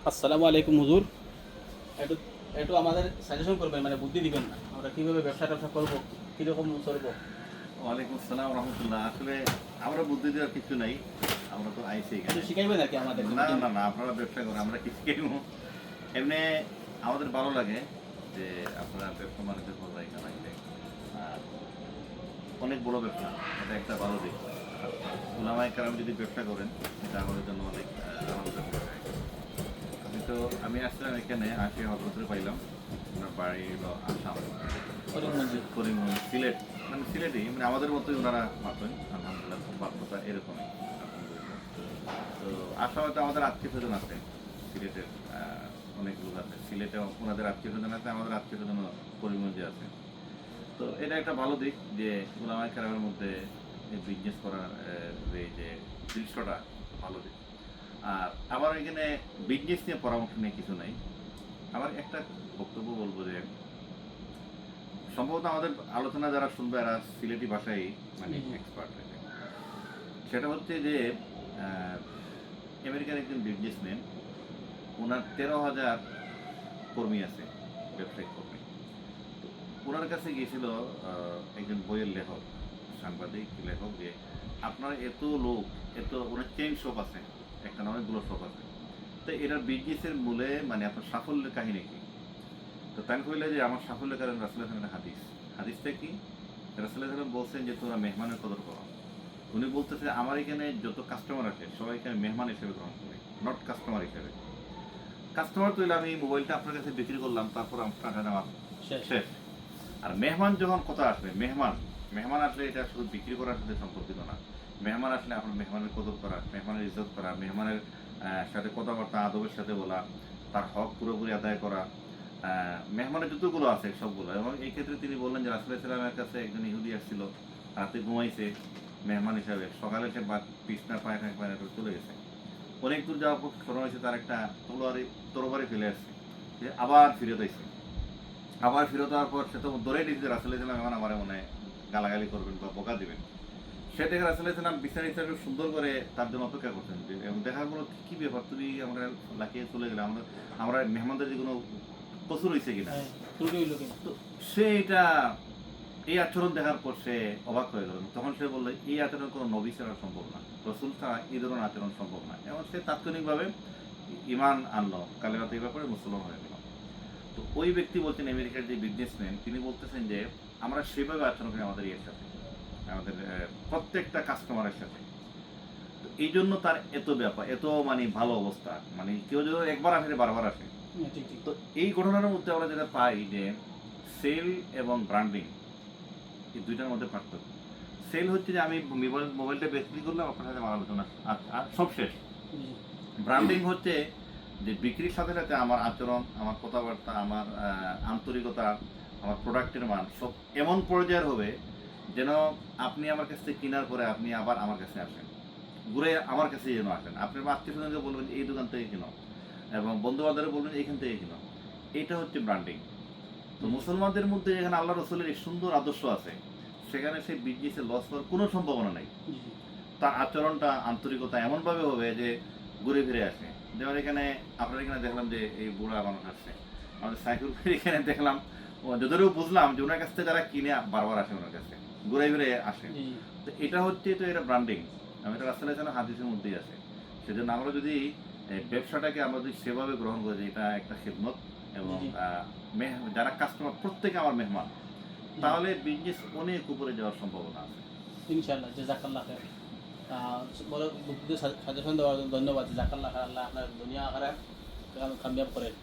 আসসালামু আলাইকুম হুজুর। একটু একটু আমাদের সাজেশন করবেন, মানে বুদ্ধি দিবেন না, আমরা কীভাবে ব্যবসা ট্যাবসা করবো, কীরকম চলবো। ওয়ালাইকুম আসসালাম রহমতুল্লাহ। আসলে আমরা বুদ্ধি দেওয়ার কিছু নাই, আমরা তো আইসি একটু এখানে। শিখাইবেন আর কি আমাদের। না না না, আপনারা ব্যবসা করেন, আমরা কিছু কেউ এমনি আমাদের ভালো লাগে যে আপনারা ব্যবসা বাণিজ্য করবেন এখানে আইলে। আর অনেক বড় ব্যবসা, এটা একটা ভালো দিক। উলামায়ে কেরাম যদি ব্যবসা করেন এটা আমাদের জন্য অনেক আনন্দের বিষয়। আমি আসলাম এখানে আসে হজরতরে পাইলাম। ওনার বাড়ি হলো আসাম, করিমগঞ্জ, সিলেট। মানে সিলেটই, মানে আমাদের মতোই ওনারা মাতেন। আলহামদুলিল্লাহ, বাস্তবতা এরকমই আলহামদুলিল্লাহ। তো আসামে তো আমাদের আত্মীয় স্বজন আছে, সিলেটের অনেক লোক আছে। সিলেটে ওনাদের আত্মীয় স্বজন আছে, আমাদের আত্মীয় স্বজন করিমগঞ্জে আছে। তো এটা একটা ভালো দিক যে উলামায়ে কেরামের মধ্যে বিজনেস করার যে দৃশ্যটা ভালো দিক। আর আমার এখানে বিজনেস নিয়ে পরামর্শ নিয়ে কিছু নাই। আমার একটা বক্তব্য বলবো যে সম্ভবত আমাদের আলোচনা যারা শুনবে এরা সিলেটি ভাষায় মানে এক্সপার্ট হয়ে যায়। সেটা হচ্ছে যে আমেরিকার একজন বিজনেসম্যান, ওনার 13,000 কর্মী আছে, ব্যবসায়িক কর্মী। তো ওনার কাছে গিয়েছিল একজন বইয়ের লেখক, সাংবাদিক লেখক, যে আপনার এত লোক, এত ওনার চেইন শপ আছে, একটা না অনেকগুলো শপ আছে, তো এটার বিজনেসের মূলে মানে আপনার সাফল্যের কাহিনী কি? তো তাই কইলে যে আমার সাফল্যের কারণ রাসূলুল্লাহ সাল্লাল্লাহু আলাইহি ওয়াসাল্লামের হাদিসটা কি? রাসূলুল্লাহ সাল্লাল্লাহু আলাইহি ওয়াসাল্লাম বলছেন যে তোমরা মেহমানের কদর করো। উনি বলতেছে আমার এখানে যত কাস্টমার আসে সবাইকে আমি মেহমান হিসেবে গ্রহণ করি, নট কাস্টমার হিসেবে। কাস্টমার তো আমি মোবাইলটা আপনার কাছে বিক্রি করলাম, তারপর আমার টাকা নেওয়া শেষ। আর মেহমান যখন কথা আসবে, মেহমান আসলে এটা শুধু বিক্রি করার সাথে সম্পর্কিত না। মেহমান আসলে আপনার মেহমানের কদর করা, মেহমানের ইজ্জত করা, মেহমানের সাথে কথাবার্তা আদবের সাথে বলা, তার হক পুরোপুরি আদায় করা, মেহমানের যতগুলো আছে সবগুলো। এবং এই ক্ষেত্রে তিনি বললেন যে রাসূলুল্লাহ সাল্লাল্লাহু আলাইহি ওয়াসাল্লামের কাছে একজন ইহুদি আসছিল, রাতে ঘুমাইছে মেহমান হিসাবে, সকালে সে বিছনা পায়খানা চলে গেছে। অনেক দূর যাওয়ার পর শোনা হয়েছে তার একটা তরবারি ফেলে আসছে, যে আবার ফিরত আইছে। আবার ফিরত হওয়ার পর সে তো ধরেই নিচ্ছে রাসূলুল্লাহ সাল্লাল্লাহু আলাইহি ওয়াসাল্লাম এখন আমার মনে গালাগালি করবেন বা বকা দিবেন। সে দেখে রাসূলুল্লাহ সাল্লাল্লাহু আলাইহি ওয়াসাল্লাম বিছানা হিসাবে সুন্দর করে তার জন্য অপেক্ষা করছেন, এবং দেখার কোনো কি ব্যাপার, তুমি আমরা লাকিয়ে চলে গেলে, আমরা মেহমানদের যে কোনো কসুর হয়েছে কিনা। তো সে এটা এই আচরণ দেখার পর সে অবাক হয়ে গেল। তখন সে বললো এই আচরণ কোনো নবী ছাড়া সম্ভব না, রাসূল ছাড়া এই ধরনের আচরণ সম্ভব না। এবং সে তাৎক্ষণিকভাবে ঈমান আনলো, কালেমা তৈবা করে মুসলমান হয়ে গেল। তো ওই ব্যক্তি বলছেন, আমেরিকার যে বিজনেসম্যান, তিনি বলতেছেন যে আমরা সেভাবে আচরণ করি আমাদের ইয়ের সাথে, আমাদের প্রত্যেকটা কাস্টমারের সাথে। তো এই জন্য তার এত ব্যাপার, এত মানে ভালো অবস্থা, মানে কেউ যদি একবার আসে বারবার আসে। তো এই ঘটনার মধ্যে আমরা যেটা পাই যে সেল এবং ব্র্যান্ডিং এই দুইটার মধ্যে পার্থক্য। সেল হচ্ছে যে আমি মোবাইলটা বিক্রি করলাম, আপনার সাথে আমার আলোচনা আর সব শেষ। ব্র্যান্ডিং হচ্ছে যে বিক্রির সাথে সাথে আমার আচরণ, আমার কথাবার্তা, আমার আন্তরিকতা, আমার প্রোডাক্টের মান সব এমন পর্যায়ের হবে যেন আপনি আমার কাছ থেকে কেনার পরে আপনি আবার আমার কাছে আসেন, ঘুরে আমার কাছে যেন আসেন। আপনার আত্মীয় স্বজনকে বলবেন এই দোকান থেকে কিনো, এবং বন্ধু বান্ধবরা বলবেন এইখান থেকে কিনো। এটা হচ্ছে ব্র্যান্ডিং। তো মুসলমানদের মধ্যে যেখানে আল্লাহ রসুলের এই সুন্দর আদর্শ আছে, সেখানে সেই বিজনেসে লস হওয়ার কোনো সম্ভাবনা নেই। তার আচরণটা, আন্তরিকতা এমনভাবে হবে যে ঘুরে ফিরে আসে। যেমন এখানে আপনার এখানে দেখলাম যে এই বুড়া মানুষ আসছে, আমাদের সাইকেল এখানে দেখলাম, যদিও বুঝলাম যে ওনার কাছ থেকে যারা কিনে বারবার আসে, ওনার কাছে ঘুরে ফিরে আসে। তো এটা হচ্ছে, তো এটা ব্র্যান্ডিং। আমি এটা রাস্তায় যেন হাদিসের মধ্যেই আছে। সেজন্য আমরা যদি ব্যবসাটাকে আমরা যদি সেভাবে গ্রহণ করি, এটা একটা খিদমত, এবং যারা কাস্টমার প্রত্যেকে আমার মেহমান, তাহলে বিজনেস অনেক উপরে যাওয়ার সম্ভাবনা আছে ইনশাআল্লাহ। জাযাকাল্লাহ খাইর। বড় সাজেশন দেওয়ার জন্য ধন্যবাদ। জাযাকাল্লাহ খাইর। আল্লাহ আপনার দুনিয়া আখিরাত কামিয়াব করেন।